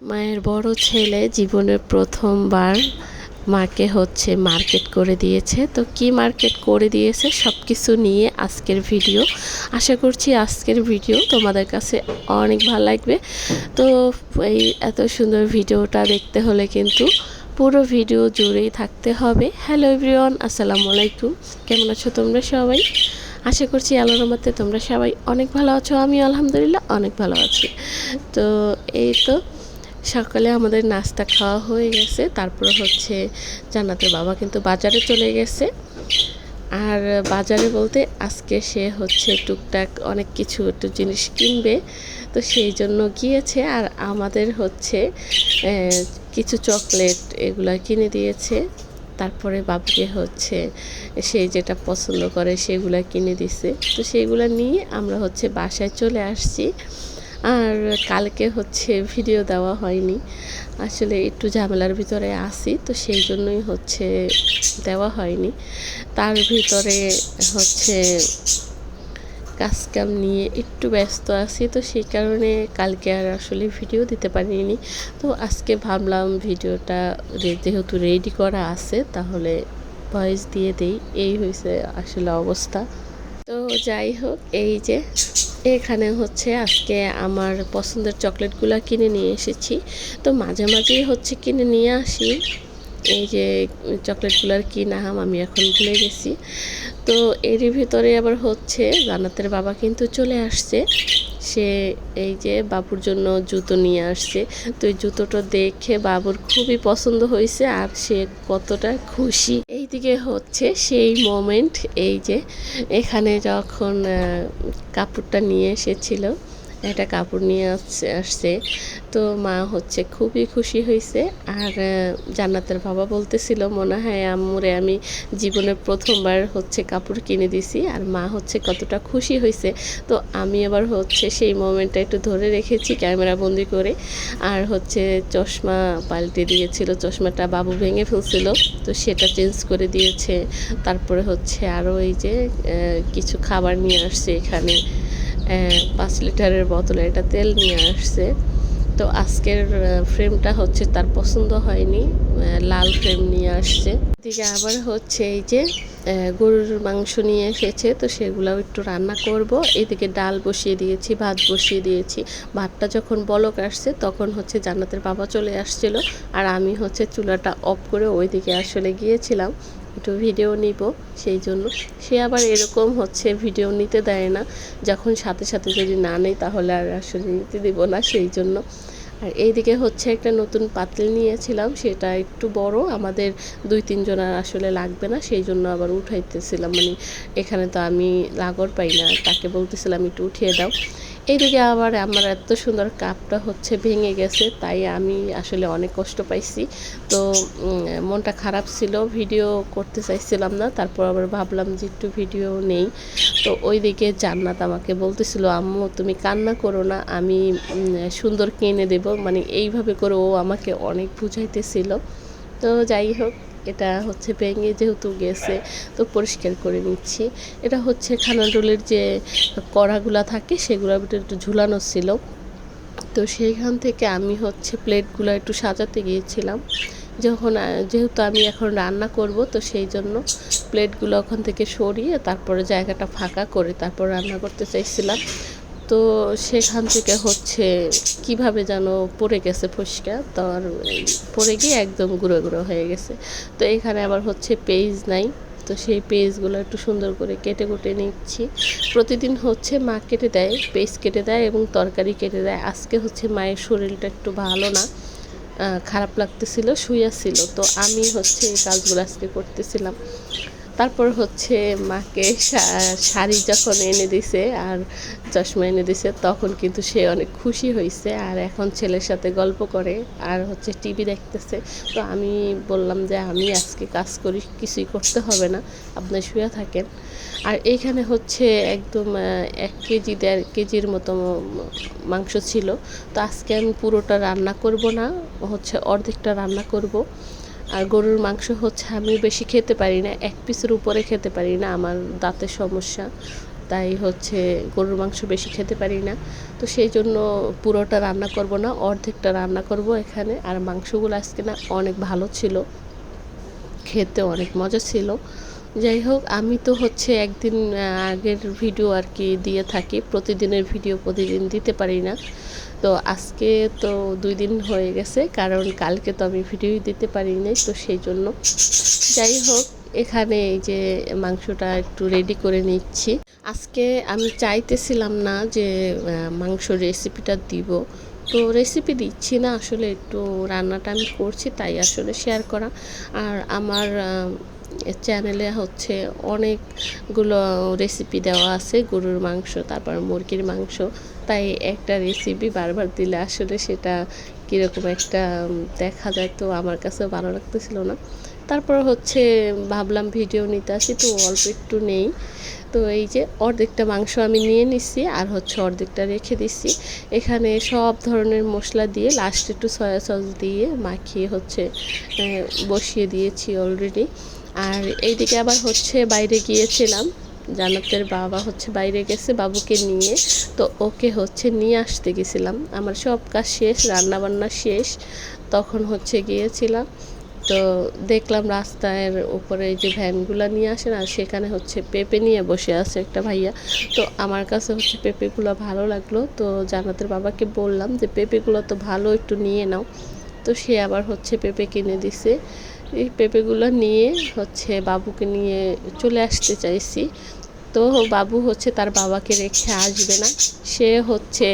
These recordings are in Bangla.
মায়ের বড় ছেলে জীবনের প্রথমবার মাকে হচ্ছে মার্কেট করে দিয়েছে। তো কি মার্কেট করে দিয়েছে সব কিছু নিয়ে আজকের ভিডিও। আশা করছি আজকের ভিডিও তোমাদের কাছে অনেক ভালো লাগবে। তো এই এত সুন্দর ভিডিওটা দেখতে হলে কিন্তু পুরো ভিডিও জুড়েই থাকতে হবে। হ্যালো এভরিওয়ান, আসসালামু আলাইকুম। কেমন আছো তোমরা সবাই? আশা করছি আল্লাহর রহমতে তোমরা সবাই অনেক ভালো আছো। আমি আলহামদুলিল্লাহ অনেক ভালো আছি। তো এই তো সকালে আমাদের নাস্তা খাওয়া হয়ে গেছে। তারপরে হচ্ছে জান্নাতের বাবা কিন্তু বাজারে চলে গেছে। আর বাজারে বলতে আজকে সে হচ্ছে টুকটাক অনেক কিছু একটু জিনিস কিনবে, তো সেই জন্য গিয়েছে। আর আমাদের হচ্ছে কিছু চকলেট এগুলা কিনে দিয়েছে। তারপরে বাবুকে হচ্ছে সে যেটা পছন্দ করে সেগুলা কিনে দিছে। তো সেগুলো নিয়ে আমরা হচ্ছে বাসায় চলে আসছি। আর কালকে হচ্ছে ভিডিও দেওয়া হয়নি, আসলে একটু ঝামেলার ভিতরে আছি, তো সেই জন্যই হচ্ছে দেওয়া হয়নি। তার ভিতরে হচ্ছে কাজকাম নিয়ে একটু ব্যস্ত আছি, তো সেই কারণে কালকে আর আসলে ভিডিও দিতে পারিনি। তো আজকে ভাবলাম ভিডিওটা যেহেতু রেডি করা আছে তাহলে ভয়েস দিয়ে দেই, এই হয়েছে আসলে অবস্থা। তো যাই হোক, এই যে এখানে হচ্ছে আজকে আমার পছন্দের চকলেটগুলো কিনে নিয়ে এসেছি। তো মাঝে মাঝেই হচ্ছে কিনে নিয়ে আসি। এই যে চকলেটগুলোর কী নাম আমি এখন ভুলে গেছি। তো এরই ভিতরে আবার হচ্ছে জান্নাতের বাবা কিন্তু চলে আসছে। সে এই যে বাবুর জন্য জুতো নিয়ে আসছে। তো এই জুতোটা দেখে বাবুর খুবই পছন্দ হয়েছে আর সে কতটা খুশি। এইদিকে হচ্ছে সেই মোমেন্ট, এই যে এখানে যখন কাপড়টা নিয়ে এসেছিল, একটা কাপড় নিয়ে আসছে, তো মা হচ্ছে খুবই খুশি হয়েছে। আর জান্নাতের বাবা বলতেছিল মনে হয় আম্মুরে আমি জীবনের প্রথমবার হচ্ছে কাপড় কিনে দিছি, আর মা হচ্ছে কতটা খুশি হয়েছে। তো আমি আবার হচ্ছে সেই মোমেন্টটা একটু ধরে রেখেছি ক্যামেরা বন্দি করে। আর হচ্ছে চশমা পাল্টে দিয়েছিল, চশমাটা বাবু ভেঙে ফেলছিল, তো সেটা চেঞ্জ করে দিয়েছে। তারপরে হচ্ছে আরও এই যে কিছু খাবার নিয়ে আসছে এখানে, 5 লিটারের বোতলে এটা তেল নিয়ে আসছে। তো আজকের ফ্রেমটা হচ্ছে তার পছন্দ হয়নি, লাল ফ্রেম নিয়ে আসছে। এদিকে আবার হচ্ছে এই যে গরুর মাংস নিয়ে এসেছে, তো সেগুলোও একটু রান্না করব। এদিকে ডাল বসিয়ে দিয়েছি, ভাত বসিয়ে দিয়েছি। ভাতটা যখন বলক আসছে তখন হচ্ছে জান্নাতের বাবা চলে আসছিল, আর আমি হচ্ছে চুলাটা অফ করে ওইদিকে আসলে গিয়েছিলাম একটু ভিডিও নিব। সেই জন্য সে আবার এরকম হচ্ছে ভিডিও নিতে দেয় না, যখন সাথে সাথে যদি না নেই তাহলে আর আসলে নিতে দিব না, সেই জন্য। আর এইদিকে হচ্ছে একটা নতুন পাতিল নিয়েছিলাম, সেটা একটু বড়, আমাদের 2-3 জনের আসলে লাগবে না, সেই জন্য আবার উঠাইতেছিলাম। মানে এখানে তো আমি লাগর পাই না, তাকে বলতেছিলাম একটু উঠিয়ে দাও। এইদিকে আবার আমার এত সুন্দর কাপটা হচ্ছে ভেঙে গেছে, তাই আমি আসলে অনেক কষ্ট পাইছি। তো মনটা খারাপ ছিল, ভিডিও করতে চাইছিলাম না। তারপর আবার ভাবলাম যে একটু ভিডিও নেই। তো ওইদিকে জান্নাত আমাকে বলতেছিল আম্মু তুমি কান্না করো না, আমি সুন্দর কিনে দেব, মানে এইভাবে করে ও আমাকে অনেক বুঝাইতেছিল। তো যাই হোক, এটা হচ্ছে ভেঙে যেহেতু গেছে তো পরিষ্কার করে নিচ্ছি। এটা হচ্ছে খানাডোলের যে কড়াগুলা থাকে সেগুলোর ভিতরে একটু ঝুলানো ছিল, তো সেইখান থেকে আমি হচ্ছে প্লেটগুলো একটু সাজাতে গিয়েছিলাম। যেহেতু আমি এখন রান্না করব, তো সেই জন্য প্লেটগুলো ওখান থেকে সরিয়ে তারপরে জায়গাটা ফাঁকা করে তারপর রান্না করতে চাইছিলাম। তো সেখান থেকে হচ্ছে কিভাবে যেন পড়ে গেছে ফসকা, তো আর পড়ে গিয়ে একদম গুঁড়ো গুঁড়ো হয়ে গেছে। তো এখানে আবার হচ্ছে পেঁয়াজ নাই, তো সেই পেঁয়াজগুলো একটু সুন্দর করে কেটে কুটে নিচ্ছি। প্রতিদিন হচ্ছে মা কেটে দেয়, পেঁয়াজ কেটে দেয় এবং তরকারি কেটে দেয়। আজকে হচ্ছে মায়ের শরীরটা একটু ভালো না, খারাপ লাগতেছিল, শুয়ে ছিল, তো আমি হচ্ছে এই কাজগুলো আজকে করতেছিলাম। তারপর হচ্ছে মাকে শাড়ি যখন এনে দিছে আর চশমা এনে দিছে তখন কিন্তু সে অনেক খুশি হয়েছে, আর এখন ছেলের সাথে গল্প করে আর হচ্ছে টিভি দেখতেছে। তো আমি বললাম যে আমি আজকে কাজ করি, কিছুই করতে হবে না, আপনি শুয়ে থাকেন। আর এইখানে হচ্ছে একদম 1 কেজি 1.5 কেজির মতো মাংস ছিল। তো আজকে আমি পুরোটা রান্না করব না, হচ্ছে অর্ধেকটা রান্না করব। আর গরুর মাংস হচ্ছে আমি বেশি খেতে পারি না, 1 পিসের উপরে খেতে পারি না, আমার দাঁতের সমস্যা, তাই হচ্ছে গরুর মাংস বেশি খেতে পারি না। তো সেই জন্য পুরোটা রান্না করব না, অর্ধেকটা রান্না করব এখানে। আর মাংসগুলো আজকে না অনেক ভালো ছিল, খেতে অনেক মজা ছিল। যাই হোক, আমি তো হচ্ছে একদিন আগের ভিডিও আর কি দিয়ে থাকি, প্রতিদিনের ভিডিও প্রতিদিন দিতে পারি না। তো আজকে তো 2 দিন হয়ে গেছে, কারণ কালকে তো আমি ভিডিও দিতে পারি নাই, তো সেই জন্য। যাই হোক, এখানে এই যে মাংসটা একটু রেডি করে নিচ্ছি। আজকে আমি চাইতেছিলাম না যে মাংস রেসিপিটা দিব, তো রেসিপি দিচ্ছি না, আসলে একটু রান্নাটা আমি করছি তাই আসলে শেয়ার করা। আর আমার চ্যানেলে হচ্ছে অনেকগুলো রেসিপি দেওয়া আছে, গরুর মাংস, তারপর মুরগির মাংস। তাই একটা রেসিপি বারবার দিলে আসলে সেটা কীরকম একটা দেখা যায়, তো আমার কাছেও ভালো লাগতেছিল না। তারপর হচ্ছে ভাবলাম ভিডিও নিতে আসি, তো অল্প একটু নেই। তো এই যে অর্ধেকটা মাংস আমি নিয়ে নিচ্ছি, আর হচ্ছে অর্ধেকটা রেখে দিচ্ছি। এখানে সব ধরনের মশলা দিয়ে লাস্টে একটু সয়া সস দিয়ে মাখিয়ে হচ্ছে বসিয়ে দিয়েছি অলরেডি। আর এইদিকে আবার হচ্ছে বাইরে গিয়েছিলাম, জান্নাতের বাবা হচ্ছে বাইরে গেছে বাবুকে নিয়ে, তো ওকে হচ্ছে নিয়ে আসতে গেছিলাম। আমার সব কাজ শেষ, রান্নাবান্না শেষ, তখন হচ্ছে গিয়েছিলাম। তো দেখলাম রাস্তার উপরে যে ভ্যানগুলো নিয়ে আসে না, সেখানে হচ্ছে পেঁপে নিয়ে বসে আছে একটা ভাইয়া। তো আমার কাছে হচ্ছে পেঁপেগুলো ভালো লাগলো, তো জান্নাতের বাবাকে বললাম যে পেঁপেগুলো তো ভালো, একটু নিয়ে নাও। তো সে আবার হচ্ছে পেঁপে কিনে দিছে। এই পেঁপেগুলো নিয়ে হচ্ছে বাবুকে নিয়ে চলে আসতে চাইছি। তো বাবু হচ্ছে তার বাবাকে রেখে আসবে না, সে হচ্ছে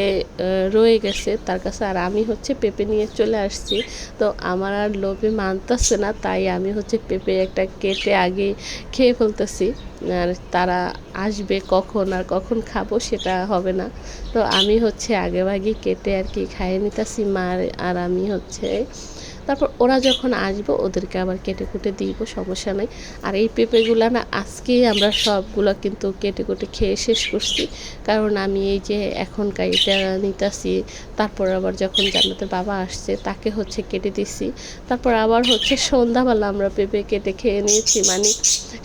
রয়ে গেছে তার কাছে, আর আমি হচ্ছে পেঁপে নিয়ে চলে আসছি। তো আমার আর লোভে মানতেছে না, তাই আমি হচ্ছে পেঁপে একটা কেটে আগে খেয়ে ফেলতেছি। আর তারা আসবে কখন আর কখন খাবো সেটা হবে না, তো আমি হচ্ছে আগেভাগে কেটে আর কি খাইয়ে নিতেছি মা আর আমি হচ্ছে। তারপর ওরা যখন আসবে ওদেরকে আবার কেটে কুটে দিব, সমস্যা নাই। আর এই পেঁপেগুলো না আজকেই আমরা সবগুলো কিন্তু কেটে কুটে খেয়ে শেষ করছি, কারণ আমি এই যে এখন এটা নিতেছি, তারপর আবার যখন জান্নাতের বাবা আসছে তাকে হচ্ছে কেটে দিছি। তারপর আবার হচ্ছে সন্ধ্যাবেলা আমরা পেঁপে কেটে খেয়ে নিয়েছি, মানে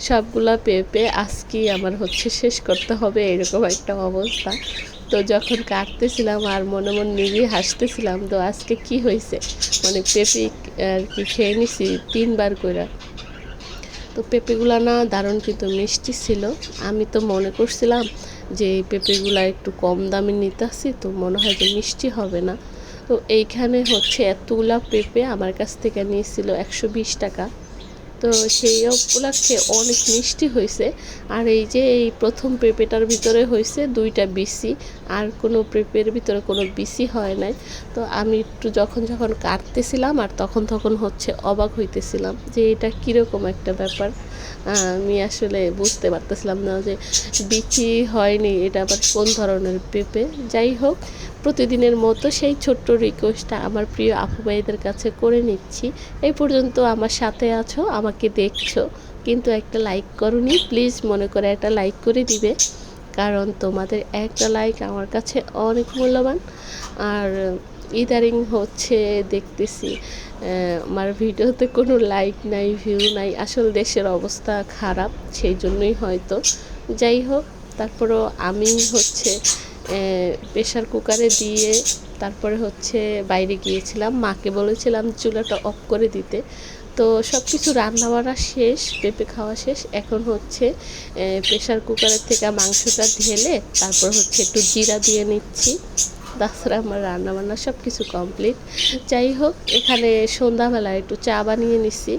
সবগুলা পেঁপে আজকেই আমার হচ্ছে শেষ করতে হবে, এরকম একটা অবস্থা। তো যখন কাটতেছিলাম আর মনে নিজেই হাসতেছিলাম, তো আজকে কি হয়েছে, মানে পেঁপে আর কি খেয়ে নিছি 3বার করে। তো পেঁপেগুলো না দারুণ কিন্তু মিষ্টি ছিল। আমি তো মনে করছিলাম যে এই পেঁপেগুলো একটু কম দামে নিতেছি, তো মনে হয় যে মিষ্টি হবে না। তো এইখানে হচ্ছে এতগুলা পেঁপে আমার কাছ থেকে নিয়েছিল 120 টাকা। তো সেই উপলক্ষে অনেক মিষ্টি হয়েছে। আর এই যে এই প্রথম পেঁপেটার ভিতরে হয়েছে 2টা বিচি, আর কোনো পেঁপের ভিতরে কোনো বিচি হয় নাই। তো আমি একটু যখন কাটতেছিলাম আর তখন হচ্ছে অবাক হইতেছিলাম যে এটা কীরকম একটা ব্যাপার। আমি আসলে বুঝতে পারতেছিলাম না যে বিচি হয়নি, এটা আবার কোন ধরনের পেঁপে। যাই হোক, প্রতিদিনের মতো সেই ছোট্ট রিকোয়েস্টটা আমার প্রিয় আপু ভাইদের কাছে করে নিচ্ছি। এই পর্যন্ত আমার সাথে আছো, আমাকে দেখছো, কিন্তু একটা লাইক করোনি, প্লিজ মনে করে একটা লাইক করে দিবে, কারণ তোমাদের একটা লাইক আমার কাছে অনেক মূল্যবান। আর ইদারিং হচ্ছে দেখতেছি আমার ভিডিওতে কোনো লাইক নাই, ভিউ নাই, আসলে দেশের অবস্থা খারাপ, সেই জন্যই হয়তো। যাই হোক, তারপরও আমি হচ্ছে প্রেশার কুকারে দিয়ে তারপরে হচ্ছে বাইরে গিয়েছিলাম, মাকে বলেছিলাম চুলাটা অফ করে দিতে। তো সব কিছু রান্নাবান্না শেষ, পেঁপে খাওয়া শেষ, এখন হচ্ছে প্রেশার কুকারের থেকে মাংসটা ঢেলে তারপর হচ্ছে একটু জিরা দিয়ে নিচ্ছি। তাছাড়া আমার রান্নাবান্না সব কিছু কমপ্লিট। যাই হোক, এখানে সন্ধ্যাবেলা একটু চা বানিয়ে নিচ্ছি।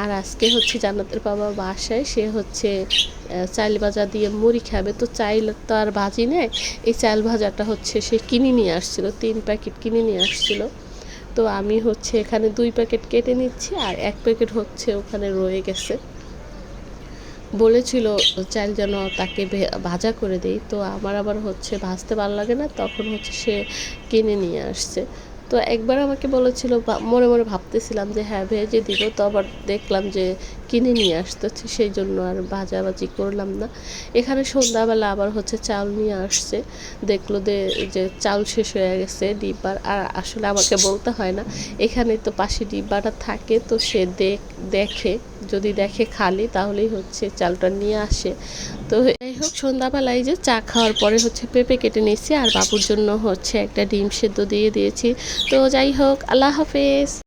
আর আজকে হচ্ছে জান্নাতের বাবা বাসায়, সে হচ্ছে চাল ভাজা দিয়ে মুড়ি খাবে, তো চাল তো আর ভাজি নেয়, এই চাল ভাজাটা হচ্ছে সে কিনে নিয়ে আসছিল, 3 প্যাকেট কিনে নিয়ে আসছিল। তো আমি হচ্ছে এখানে 2 প্যাকেট কেটে নিচ্ছি, আর 1 প্যাকেট হচ্ছে ওখানে রয়ে গেছে, বলেছিল চাল যেন তাকে ভাজা করে দেই। তো আমার আবার হচ্ছে ভাজতে ভালো লাগে না, তখন হচ্ছে সে কিনে নিয়ে আসছে। তো একবার আমাকে বলেছিল, মনে ভাবতেছিলাম যে হ্যাঁ ভেজে দিব, তো আবার দেখলাম যে কিনে নিয়ে আসতেছে, সেই জন্য আর ভাজাভাজি করলাম না। এখানে সন্ধ্যাবেলা আবার হচ্ছে চাল নিয়ে আসছে, দেখলো যে চাল শেষ হয়ে গেছে ডিব্বার। আর আসলে আমাকে বলতে হয় না, এখানে তো পাশে ডিব্বাটা থাকে, তো সে দেখে, যদি দেখে খালি তাহলেই হচ্ছে চালটা নিয়ে আসে। তো যাই হোক সন্ধ্যাবেলায় যে চা খাওয়ার পরে হচ্ছে পেঁপে কেটে নিয়েছি আর বাবুর জন্য হচ্ছে একটা ডিম সেদ্ধ দিয়ে দিয়েছি। তো যাই হোক, আল্লাহ হাফেজ।